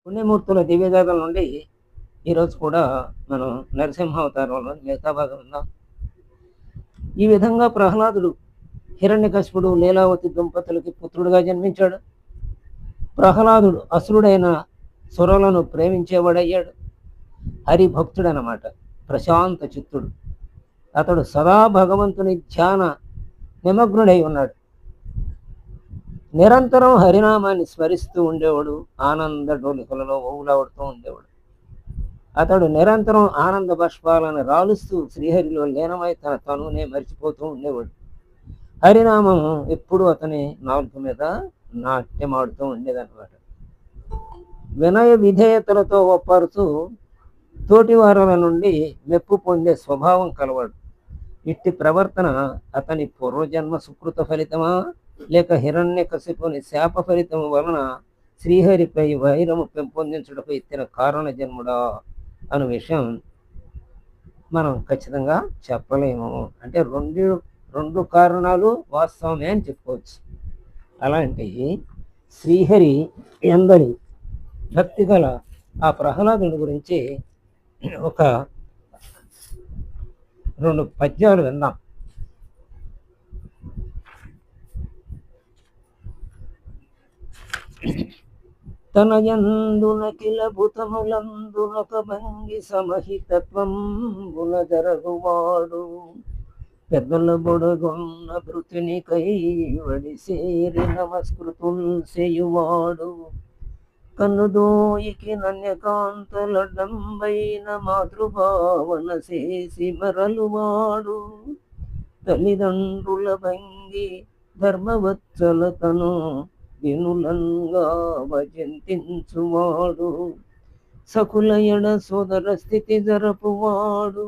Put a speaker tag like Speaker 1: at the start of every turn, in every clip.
Speaker 1: పుణ్యమూర్తుల దివ్యగాథల నుండి ఈరోజు కూడా మనం నరసింహావతారంలోని మిగతా భాగం విందాం. ఈ విధంగా ప్రహ్లాదుడు హిరణ్యకశిపుడు లీలావతి దంపతులకి పుత్రుడుగా జన్మించాడు. ప్రహ్లాదుడు అసురుడైన సురలను ప్రేమించేవాడయ్యాడు. హరిభక్తుడనమాట, ప్రశాంత చిత్తుడు. అతడు సదా భగవంతుని ధ్యాన నిమగ్నుడై ఉన్నాడు. నిరంతరం హరినామాన్ని స్మరిస్తూ ఉండేవాడు. ఆనంద డోలికలలో ఊలాడుతూ ఉండేవాడు. అతడు నిరంతరం ఆనంద బాష్పాలను రాలుస్తూ శ్రీహరిలో లీనమై తన తనునే మరిచిపోతూ ఉండేవాడు. హరినామం ఎప్పుడు అతని నాలుక మీద నాట్యమాడుతూ ఉండేదన్నమాట. వినయ విధేయతలతో ఒప్పరుతూ తోటివారుల నుండి మెప్పు పొందే స్వభావం కలవాడు. ఇట్టి ప్రవర్తన అతని పూర్వజన్మ సుకృత ఫలితమా లేక హిరణ్యకశిపుని శాప ఫలితం వలన శ్రీహరిపై వైరము పెంపొందించుటకు ఎత్తిన కారణ జన్ముడా అనే విషయం మనం ఖచ్చితంగా చెప్పలేము. అంటే రెండు కారణాలు వాస్తవమే అని చెప్పుకోవచ్చు. అలాంటి శ్రీహరి ఎందరి భక్తి గల ఆ ప్రహ్లాదుని గురించి ఒక 2 పద్యాలు విందాం. తన యందున కిల భూతములందునొక భంగి సమహితత్వం బుల జరగువాడు పెద్దల బొడగొన్న భృతిని కైవడి సేరి నమస్కృతుల్ చేయువాడు కన్నుదోయికి నన్యకాంతలడంబైన మాతృభావన చేసి మరలువాడు తల్లిదండ్రుల భంగి ధర్మవత్సలతను వినులంగా భజంతించువాడు సకుల ఎడ సోదర స్థితి జరపువాడు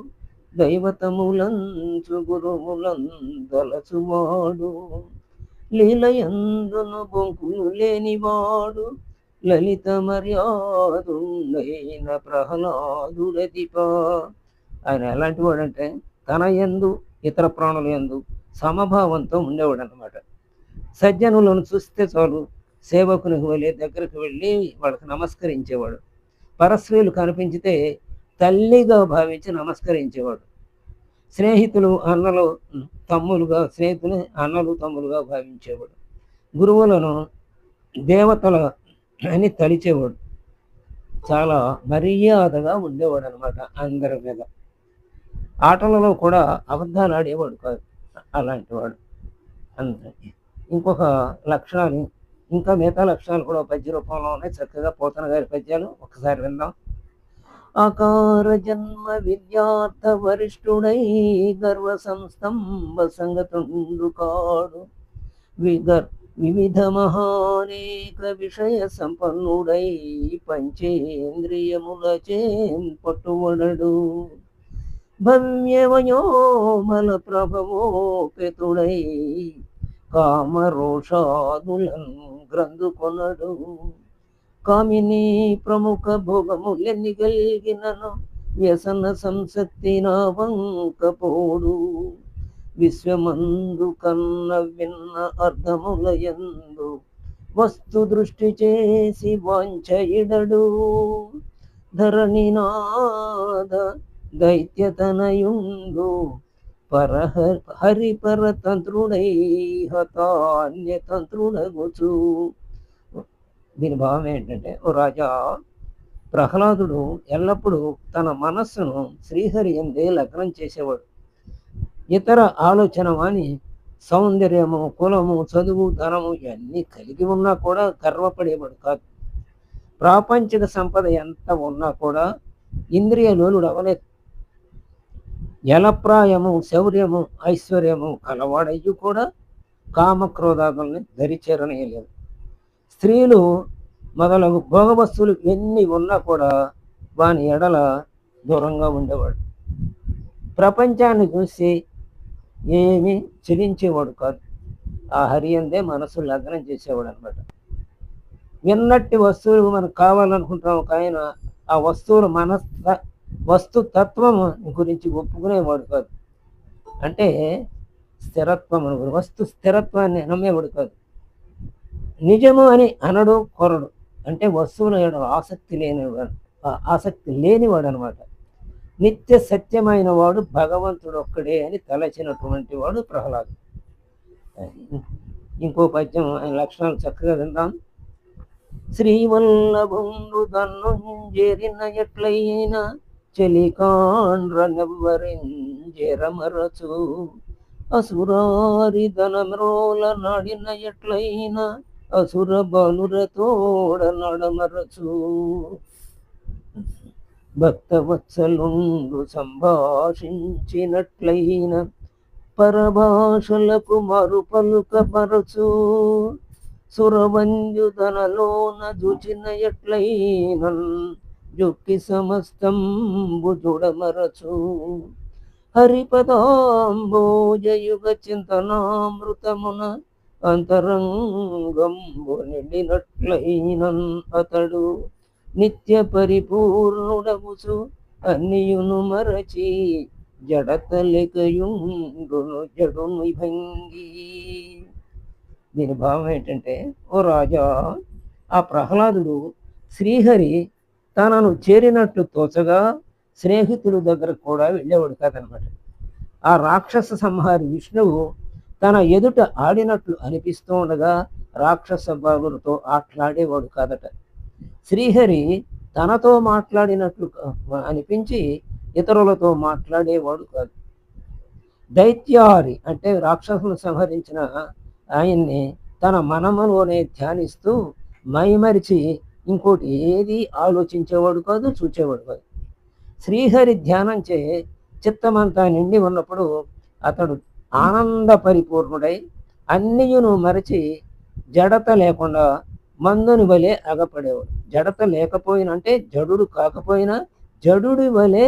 Speaker 1: దైవతములంచు గురువులందలచువాడు లీలయందును బొంకులు లేనివాడు లలిత మర్యాదుండైన ప్రహ్లాదుడదిప. ఆయన ఎలాంటి వాడంటే తన యందు ఇతర ప్రాణుల యందు సమభావంతో ఉండేవాడు అన్నమాట. సజ్జనులను చూస్తే చాలు సేవకునికి వెళ్ళి దగ్గరికి వెళ్ళి వాళ్ళకి నమస్కరించేవాడు. పరస్త్రీలు కనిపించితే తల్లిగా భావించి నమస్కరించేవాడు. స్నేహితులు అన్నలు తమ్ములుగా భావించేవాడు. గురువులను దేవతల అని తలిచేవాడు. చాలా మర్యాదగా ఉండేవాడు అనమాట అందరి మీద. ఆటలలో కూడా అబద్ధాలు ఆడేవాడు కాదు. అలాంటి వాడు అందరికీ. ఇంకొక లక్షణాలు, ఇంకా మిగతా లక్షణాలు కూడా పద్య రూపంలో ఉన్నాయి. చక్కగా పోతన గారి పద్యాలు ఒకసారి విందాం. ఆకార జన్మ విద్యార్థ వరిష్ఠుడై గర్వ సంస్తంభ సంగతుండు కాడు వివిధ మహానేక విషయ సంపన్నుడై పంచేంద్రియములచే పట్టువడడు భవ్యవయోమల ప్రభవోపేతుడై కామరోషాదులను గ్రంథుకొనడు కామిని ప్రముఖ భోగములెన్ని కలిగినను వ్యసన సంసక్తి నా వంకపోడు విశ్వమందు కన్న విన్న అర్థములయందు వస్తు దృష్టి చేసి వాంఛయిడడు ధరణినాథ దైత్యతనయుండు హరిపరతంత్రుడై హతాన్యతంత్రుడగుచు. దీని భావం ఏంటంటే, ఓ రాజా, ప్రహ్లాదుడు ఎల్లప్పుడూ తన మనస్సును శ్రీహరి ఎందే లగ్నం చేసేవాడు. ఇతర ఆలోచన వాని సౌందర్యము, కులము, చదువు, ధనము ఇవన్నీ కలిగి ఉన్నా కూడా గర్వపడేవాడు కాదు. ప్రాపంచిక సంపద ఎంత ఉన్నా కూడా ఇంద్రియ లోలుడు అవలేదు. జలప్రాయము, శౌర్యము, ఐశ్వర్యము కలవాడయ్యూ కూడా కామక్రోధాదుల్ని దరిచేరనేయలేదు. స్త్రీలు మొదలగు భోగవస్తువులు ఎన్ని ఉన్నా కూడా వాని ఎడల దూరంగా ఉండేవాడు. ప్రపంచాన్ని చూసి ఏమీ చెలించేవాడు కాదు. ఆ హరి అందే మనసు లగ్నం చేసేవాడు అనమాట. విన్నట్టి వస్తువులు మనకు కావాలనుకుంటాం, కానీ ఆ వస్తువులు వస్తుతత్వం గురించి ఒప్పుకునేవాడు కాదు. అంటే స్థిరత్వం వస్తు స్థిరత్వాన్ని నమ్మేవాడు కాదు. నిజము అని అనడు కొరడు. అంటే వస్తువుల యందు ఆసక్తి లేనివాడు అనమాట. నిత్య సత్యమైన వాడు భగవంతుడు ఒక్కడే అని తలచినటువంటి వాడు ప్రహ్లాదు. ఇంకో పద్యం ఆయన లక్షణాలు చక్కగా విందాం. శ్రీవల్లభుండు దన్నుంజెరిన ఎట్లయిన చెలికాండ్రనెవ్వరింజెరమరచు అసురారి ధనమ్రోల నాడిన ఎట్లయిన అసుర బలురతోడ నడమరచు భక్తవత్సలుండు సంభాషించినట్లయిన పరభాషలకు మరుపలుకపరచు సురవంజుదనలోన జుచిన ఎట్లయినన్ జొక్కి సమస్తంబు జుడమరచు హరిపదాంబోజయుగ చింతనామృతమున అంతరంగంబు నిండినట్లయినన్ అతడు నిత్య పరిపూర్ణుడవుచు అన్నియును మరచి జడతలెకయుండును జడును భంగి. దీని భావం ఏంటంటే, ఓ రాజా, ఆ ప్రహ్లాదుడు శ్రీహరి తనను చేరినట్లు తోచగా స్నేహితుల దగ్గర కూడా వెళ్ళేవాడు కాదనమాట. ఆ రాక్షస సంహారి విష్ణువు తన ఎదుట ఆడినట్లు అనిపిస్తూ ఉండగా రాక్షస బాలులతో ఆటలాడేవాడు కాదట. శ్రీహరి తనతో మాట్లాడినట్లు అనిపించి ఇతరులతో మాట్లాడేవాడు కాదు. దైత్యారి అంటే రాక్షసులు సంహరించిన ఆయన్ని తన మనములోనే ధ్యానిస్తూ మైమరిచి ఇంకోటి ఏది ఆలోచించేవాడు కాదు, చూచేవాడు కాదు. శ్రీహరి ధ్యానంచే చిత్తమంతా నిండి ఉన్నప్పుడు అతడు ఆనంద పరిపూర్ణుడై అన్నియును మరచి జడత లేకుండా మందుని వలె అగపడేవాడు. జడత లేకపోయినా అంటే జడుడు కాకపోయినా జడుడి వలె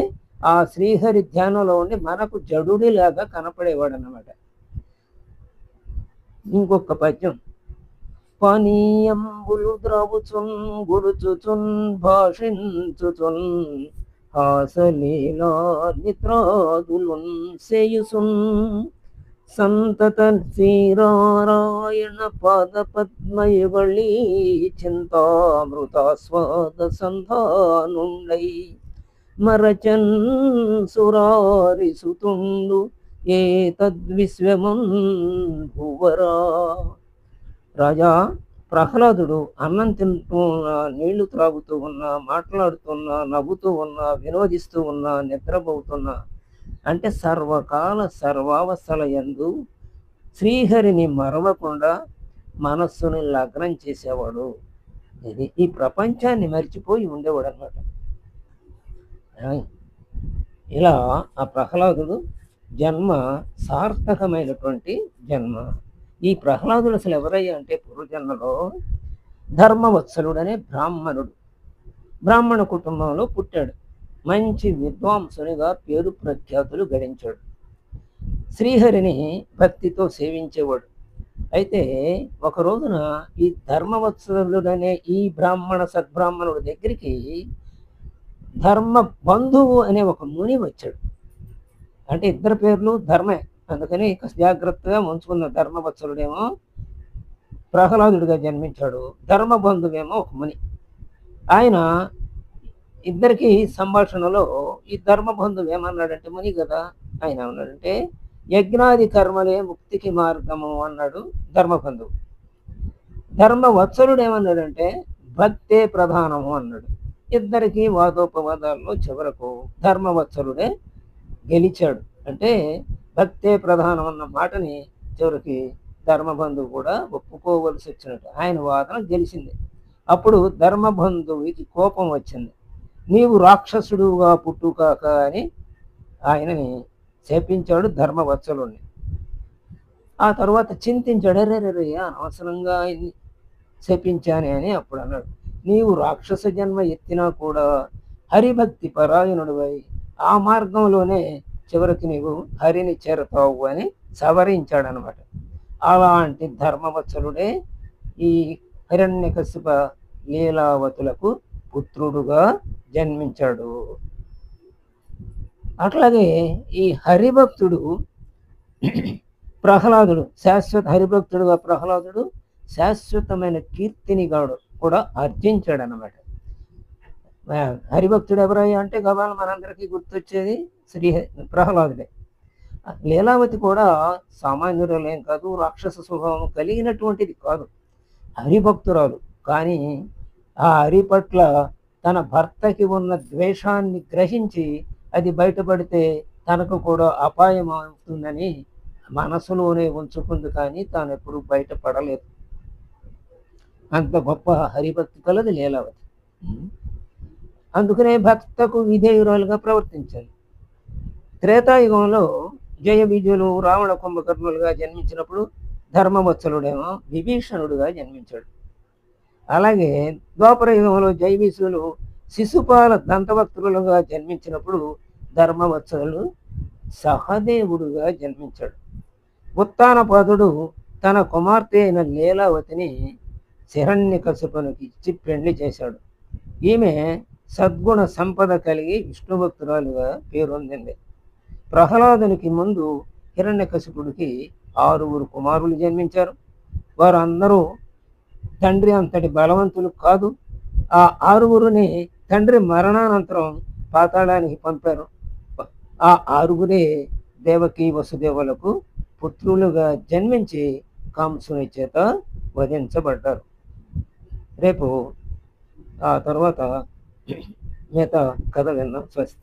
Speaker 1: ఆ శ్రీహరి ధ్యానంలో ఉండి మనకు జడుడిలాగా కనపడేవాడు అన్నమాట. ఇంకొక పద్యం. పానీయంబులు ద్రావుచున్ గుడుచుచున్ భాషించుచున్ హాసలీలా నిత్రాదులున్ సేయుసున్ సంతత శ్రీనారాయణ పాద పద్మయుగళీ చింతామృతాస్వాద సంధానుండై మరచన్ సురారి సుతుండు ఏ తద్విశ్వమున్ భువరా. రాజా, ప్రహ్లాదుడు అన్నం తింటూ ఉన్నా, నీళ్లు త్రాగుతూ ఉన్నా, మాట్లాడుతున్నా, నవ్వుతూ ఉన్నా, వినోదిస్తూ ఉన్నా, నిద్రపోతున్నా అంటే సర్వకాల సర్వావస్థల యందు శ్రీహరిని మరవకుండా మనస్సుని లగ్నం చేసేవాడు. ఇది ఈ ప్రపంచాన్ని మర్చిపోయి ఉండేవాడు అనమాట. ఇలా ఆ ప్రహ్లాదుడు జన్మ సార్థకమైనటువంటి జన్మ. ఈ ప్రహ్లాదుడు అసలు ఎవరయ్యా అంటే పూర్వజన్మలో ధర్మవత్సలుడనే బ్రాహ్మణుడు, బ్రాహ్మణ కుటుంబంలో పుట్టాడు. మంచి విద్వాంసునిగా పేరు ప్రఖ్యాతులు గడించాడు. శ్రీహరిని భక్తితో సేవించేవాడు. అయితే ఒక రోజున ఈ ధర్మవత్సలుడనే ఈ సద్బ్రాహ్మణుడి దగ్గరికి ధర్మ బంధువు అనే ఒక ముని వచ్చాడు. అంటే ఇద్దరు పేర్లు ధర్మే, అందుకని జాగ్రత్తగా ఉంచుకున్న. ధర్మవత్సలుడేమో ప్రహ్లాదుడిగా జన్మించాడు, ధర్మబంధువేమో ఒక ముని. ఆయన ఇద్దరికి సంభాషణలో ఈ ధర్మబంధువు ఏమన్నాడంటే, ముని కదా, ఆయన ఏమన్నాడంటే యజ్ఞాది కర్మలే ముక్తికి మార్గము అన్నాడు ధర్మబంధువు. ధర్మవత్సలుడు ఏమన్నాడంటే భక్తే ప్రధానము అన్నాడు. ఇద్దరికి వాదోపవాదాల్లో చివరకు ధర్మవత్సలుడే గెలిచాడు. అంటే భక్తే ప్రధానం అన్న మాటని చివరికి ధర్మబంధువు కూడా ఒప్పుకోవలసి వచ్చినట్టు ఆయన వాదన గెలిచింది. అప్పుడు ధర్మబంధువుకి కోపం వచ్చింది. నీవు రాక్షసుడుగా పుట్టుకాక అని ఆయనని శపించాడు ధర్మవత్సలుడిని. ఆ తర్వాత చింతించాడు, అరే అనవసరంగా ఆయన్ని శపించానే అని అప్పుడు అన్నాడు, నీవు రాక్షస జన్మ ఎత్తినా కూడా హరిభక్తి పరాయణుడివై ఆ మార్గంలోనే చివరికి నీవు హరిని చేరతావు అని సవరించాడనమాట. అలాంటి ధర్మవత్సలుడే ఈ హిరణ్యకశిప లీలావతులకు పుత్రుడుగా జన్మించాడు. అట్లాగే ఈ హరిభక్తుడు ప్రహ్లాదుడు హరిభక్తుడుగా ప్రహ్లాదుడు శాశ్వతమైన కీర్తిని కూడా అర్జించాడు అన్నమాట. హరిభక్తుడు ఎవరయ్యా అంటే గబాల మనందరికీ గుర్తొచ్చేది ప్రహ్లాదుడే. లీలావతి కూడా సామాన్యురాలేం కాదు, రాక్షస స్వభావం కలిగినటువంటిది కాదు, హరిభక్తురాలు. కానీ ఆ హరి పట్ల తన భర్తకి ఉన్న ద్వేషాన్ని గ్రహించి అది బయటపడితే తనకు కూడా అపాయం అవుతుందని మనసులోనే ఉంచుకుంది, కానీ తాను ఎప్పుడు బయటపడలేదు. అంత గొప్ప హరిభక్తి కలది లీలావతి. అందుకనే భక్తకు విధేయురాలుగా ప్రవర్తించాలి. త్రేతాయుగంలో జయ విజయులు రావణ కుంభకర్ణులుగా జన్మించినప్పుడు ధర్మవత్సలుడేమో విభీషణుడుగా జన్మించాడు. అలాగే ద్వాపర యుగంలో జైవీసులు శిశుపాల దంతవక్తులుగా జన్మించినప్పుడు ధర్మవత్సలుడు సహదేవుడుగా జన్మించాడు. ఉత్తానపాదుడు తన కుమార్తె అయిన లీలావతిని హిరణ్యకశిపునికి ఇచ్చి పెళ్లి చేశాడు. ఈమె సద్గుణ సంపద కలిగి విష్ణుభక్తురాలుగా పేరొందింది. ప్రహ్లాదునికి ముందు హిరణ్యకశిపుడికి 6 కుమారులు జన్మించారు. వారందరూ తండ్రి అంతటి బలవంతులు కాదు. ఆ 6 తండ్రి మరణానంతరం పాతాళానికి పంపారు. ఆ 6 దేవకి వసుదేవులకు పుత్రులుగా జన్మించి కంసుని చేత వధించబడ్డారు. రేపు ఆ తర్వాత మిగతా కథ విన్నాం. స్వస్తి.